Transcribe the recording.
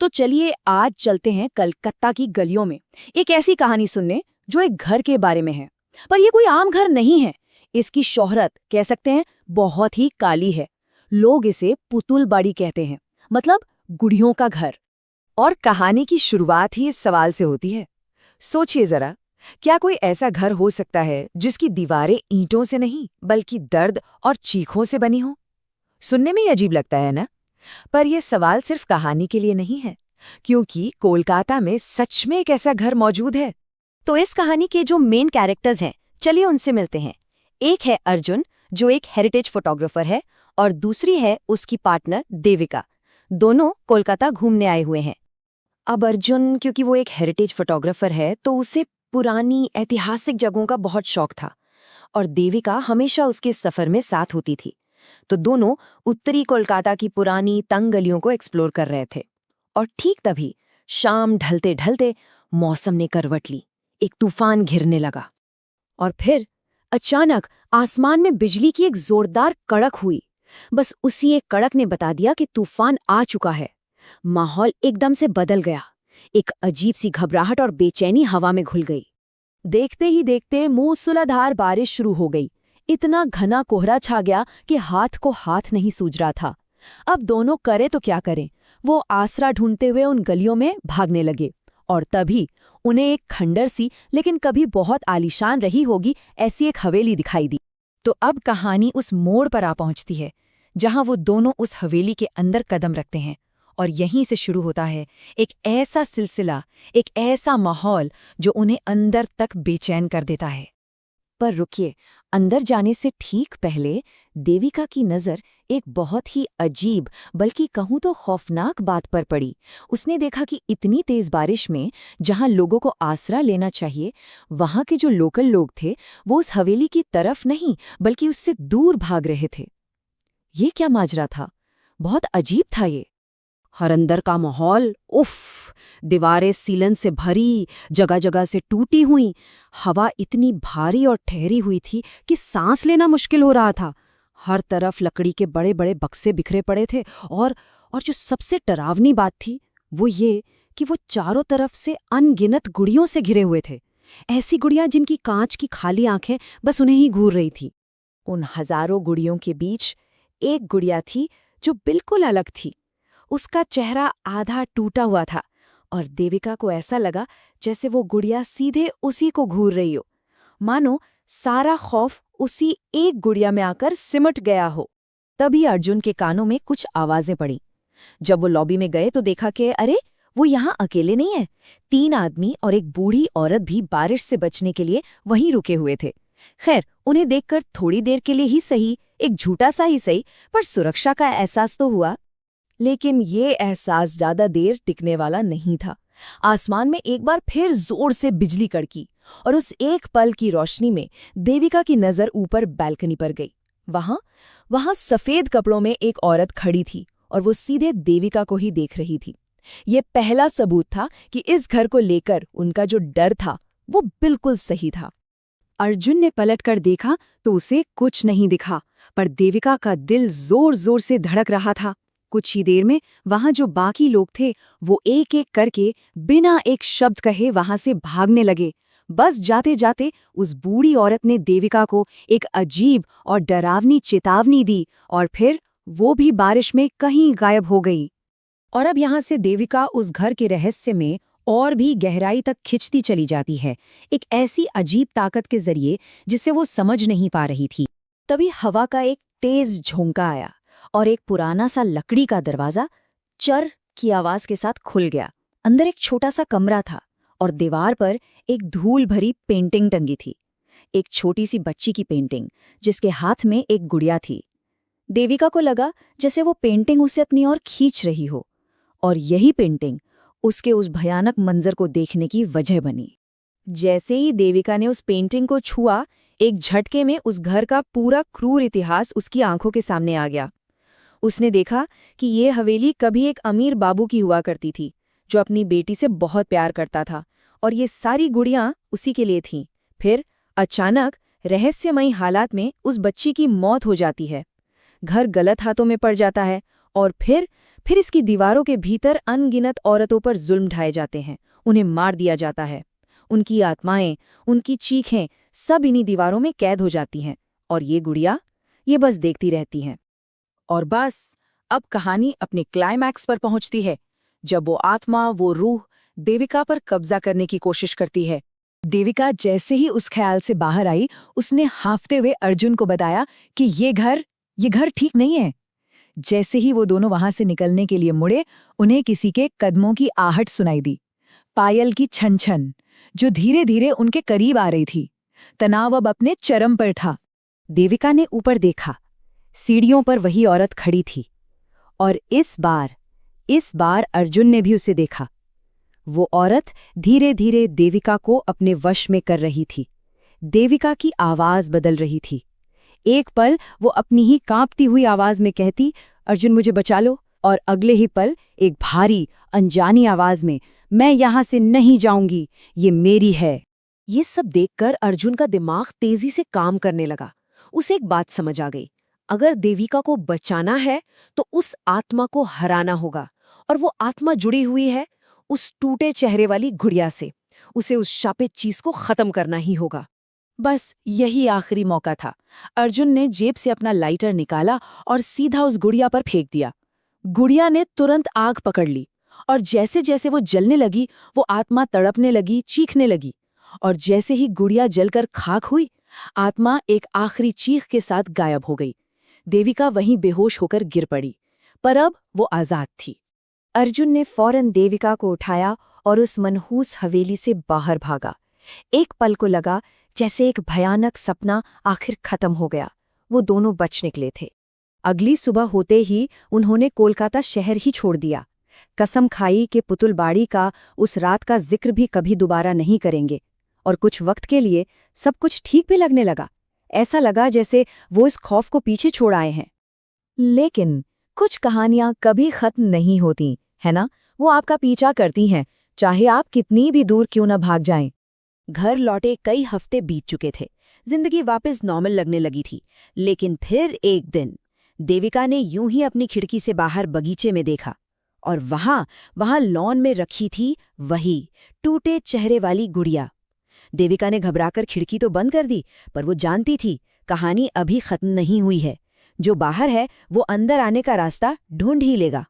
तो चलिए आज चलते हैं कलकत्ता की गलियों में एक ऐसी कहानी सुनने जो एक घर के बारे में है। पर ये कोई आम घर नहीं है। इसकी शोहरत कह सकते हैं बहुत ही काली है। लोग इसे पुतुल बाड़ी कहते हैं, मतलब गुड़ियों का घर। और कहानी की शुरुआत ही इस सवाल से होती है। सोचिए जरा, क्या कोई ऐसा घर हो सकता है जिसकी दीवारें ईंटों से नहीं बल्कि दर्द और चीखों से बनी हो? सुनने में ही अजीब लगता है ना? पर यह सवाल सिर्फ कहानी के लिए नहीं है, क्योंकि कोलकाता में सच में एक ऐसा घर मौजूद है। तो इस कहानी के जो मेन कैरेक्टर्स हैं, चलिए उनसे मिलते हैं। एक है अर्जुन, जो एक हेरिटेज फोटोग्राफर है, और दूसरी है उसकी पार्टनर देविका। दोनों कोलकाता घूमने आए हुए हैं। अब अर्जुन, क्योंकि वो एक हेरिटेज फोटोग्राफर है, तो उसे पुरानी ऐतिहासिक जगहों का बहुत शौक था, और देविका हमेशा उसके सफर में साथ होती थी। तो दोनों उत्तरी कोलकाता की पुरानी तंग गलियों को एक्सप्लोर कर रहे थे। और ठीक तभी शाम ढलते ढलते मौसम ने करवट ली। एक तूफान घिरने लगा, और फिर अचानक आसमान में बिजली की एक जोरदार कड़क हुई। बस उसी एक कड़क ने बता दिया कि तूफान आ चुका है। माहौल एकदम से बदल गया। एक अजीब सी घबराहट और बेचैनी हवा में घुल गई। देखते ही देखते मूसलाधार बारिश शुरू हो गई। इतना घना कोहरा छा गया कि हाथ को हाथ नहीं सूझ रहा था। अब दोनों करे तो क्या करें? वो आसरा ढूंढते हुए उन गलियों में भागने लगे, और तभी उन्हें एक खंडर सी लेकिन कभी बहुत आलीशान रही होगी ऐसी एक हवेली दिखाई दी। तो अब कहानी उस मोड़ पर आ पहुंचती है जहां वो दोनों उस हवेली के अंदर कदम रखते हैं, और यहीं से शुरू होता है एक ऐसा सिलसिला, एक ऐसा माहौल जो उन्हें अंदर तक बेचैन कर देता है। पर रुकिए, अंदर जाने से ठीक पहले देविका की नज़र एक बहुत ही अजीब, बल्कि कहूँ तो खौफनाक बात पर पड़ी। उसने देखा कि इतनी तेज बारिश में जहाँ लोगों को आसरा लेना चाहिए, वहाँ के जो लोकल लोग थे वो उस हवेली की तरफ नहीं बल्कि उससे दूर भाग रहे थे। ये क्या माजरा था? बहुत अजीब था ये। हर अंदर का माहौल, उफ! दीवारें सीलन से भरी, जगह जगह से टूटी हुई। हवा इतनी भारी और ठहरी हुई थी कि सांस लेना मुश्किल हो रहा था। हर तरफ लकड़ी के बड़े बड़े बक्से बिखरे पड़े थे, और जो सबसे डरावनी बात थी वो ये कि वो चारों तरफ से अनगिनत गुड़ियों से घिरे हुए थे। ऐसी गुड़ियां जिनकी कांच की खाली आंखें बस उन्हें ही घूर रही थी। उन हजारों गुड़ियों के बीच एक गुड़िया थी जो बिल्कुल अलग थी। उसका चेहरा आधा टूटा हुआ था, और देविका को ऐसा लगा जैसे वो गुड़िया सीधे उसी को घूर रही हो, मानो सारा खौफ उसी एक गुड़िया में आकर सिमट गया हो। तभी अर्जुन के कानों में कुछ आवाजें पड़ी। जब वो लॉबी में गए तो देखा कि अरे, वो यहाँ अकेले नहीं है। 3 आदमी और एक बूढ़ी औरत भी बारिश से बचने के लिए वहीं रुके हुए थे। खैर, उन्हें देखकर थोड़ी देर के लिए ही सही, एक झूठा सा ही सही, पर सुरक्षा का एहसास तो हुआ। लेकिन ये एहसास ज्यादा देर टिकने वाला नहीं था। आसमान में एक बार फिर जोर से बिजली कड़की, और उस एक पल की रोशनी में देविका की नजर ऊपर बालकनी पर गई। वहां सफेद कपड़ों में एक औरत खड़ी थी, और वो सीधे देविका को ही देख रही थी। ये पहला सबूत था कि इस घर को लेकर उनका जो डर था वो बिल्कुल सही था। अर्जुन ने पलटकर देखा तो उसे कुछ नहीं दिखा, पर देविका का दिल जोर जोर से धड़क रहा था। कुछ ही देर में वहां जो बाकी लोग थे वो एक एक करके बिना एक शब्द कहे वहां से भागने लगे। बस जाते जाते उस बूढ़ी औरत ने देविका को एक अजीब और डरावनी चेतावनी दी, और फिर वो भी बारिश में कहीं गायब हो गई। और अब यहाँ से देविका उस घर के रहस्य में और भी गहराई तक खिंचती चली जाती है, एक ऐसी अजीब ताकत के जरिए जिसे वो समझ नहीं पा रही थी। तभी हवा का एक तेज झोंका आया, और एक पुराना सा लकड़ी का दरवाजा चर की आवाज के साथ खुल गया। अंदर एक छोटा सा कमरा था, और दीवार पर एक धूल भरी पेंटिंग टंगी थी। एक छोटी सी बच्ची की पेंटिंग, जिसके हाथ में एक गुड़िया थी। देविका को लगा जैसे वो पेंटिंग उसे अपनी ओर खींच रही हो, और यही पेंटिंग उसके उस भयानक मंजर को देखने की वजह बनी। जैसे ही देविका ने उस पेंटिंग को छुआ, एक झटके में उस घर का पूरा क्रूर इतिहास उसकी आंखों के सामने आ गया। उसने देखा कि ये हवेली कभी एक अमीर बाबू की हुआ करती थी, जो अपनी बेटी से बहुत प्यार करता था, और ये सारी गुड़ियां उसी के लिए थीं। फिर अचानक रहस्यमयी हालात में उस बच्ची की मौत हो जाती है। घर गलत हाथों में पड़ जाता है, और फिर फिर इसकी दीवारों के भीतर अनगिनत औरतों पर जुल्म ढाए जाते हैं, उन्हें मार दिया जाता है। उनकी आत्माएं, उनकी चीखें सब इन्हीं दीवारों में कैद हो जाती हैं, और ये गुड़िया ये बस देखती रहती हैं। और बस अब कहानी अपने क्लाइमैक्स पर पहुंचती है, जब वो आत्मा, वो रूह देविका पर कब्जा करने की कोशिश करती है। देविका जैसे ही उस ख्याल से बाहर आई, उसने हाँफते हुए अर्जुन को बताया कि ये घर ठीक नहीं है। जैसे ही वो दोनों वहां से निकलने के लिए मुड़े, उन्हें किसी के कदमों की आहट सुनाई दी, पायल की छन छन, जो धीरे धीरे उनके करीब आ रही थी। तनाव अब अपने चरम पर था। देविका ने ऊपर देखा, सीढ़ियों पर वही औरत खड़ी थी, और इस बार अर्जुन ने भी उसे देखा। वो औरत धीरे धीरे देविका को अपने वश में कर रही थी। देविका की आवाज बदल रही थी। एक पल वो अपनी ही कांपती हुई आवाज में कहती, अर्जुन मुझे बचा लो, और अगले ही पल एक भारी अनजानी आवाज में, मैं यहां से नहीं जाऊंगी, ये मेरी है। ये सब देखकर अर्जुन का दिमाग तेजी से काम करने लगा। उसे एक बात समझ आ गई, अगर देविका को बचाना है तो उस आत्मा को हराना होगा, और वो आत्मा जुड़ी हुई है उस टूटे चेहरे वाली गुड़िया से। उसे उस शापित चीज को खत्म करना ही होगा। बस यही आखिरी मौका था। अर्जुन ने जेब से अपना लाइटर निकाला और सीधा उस गुड़िया पर फेंक दिया। गुड़िया ने तुरंत आग पकड़ ली, और जैसे जैसे वो जलने लगी, वो आत्मा तड़पने लगी, चीखने लगी। और जैसे ही गुड़िया जलकर खाक हुई, आत्मा एक आखिरी चीख के साथ गायब हो गई। देविका वहीं बेहोश होकर गिर पड़ी, पर अब वो आजाद थी। अर्जुन ने फौरन देविका को उठाया और उस मनहूस हवेली से बाहर भागा। एक पल को लगा जैसे एक भयानक सपना आखिर खत्म हो गया। वो दोनों बच निकले थे। अगली सुबह होते ही उन्होंने कोलकाता शहर ही छोड़ दिया। कसम खाई कि पुतुलबाड़ी का उस रात का जिक्र भी कभी दोबारा नहीं करेंगे। और कुछ वक्त के लिए सब कुछ ठीक भी लगने लगा। ऐसा लगा जैसे वो इस खौफ को पीछे छोड़ आए हैं। लेकिन कुछ कहानियां कभी खत्म नहीं होती, है ना? वो आपका पीछा करती हैं, चाहे आप कितनी भी दूर क्यों न भाग जाएं। घर लौटे कई हफ्ते बीत चुके थे। जिंदगी वापस नॉर्मल लगने लगी थी। लेकिन फिर एक दिन देविका ने यूं ही अपनी खिड़की से बाहर बगीचे में देखा, और वहां लॉन में रखी थी वही टूटे चेहरे वाली गुड़िया। देविका ने घबराकर खिड़की तो बंद कर दी, पर वो जानती थी कहानी अभी खत्म नहीं हुई है। जो बाहर है वो अंदर आने का रास्ता ढूंढ ही लेगा।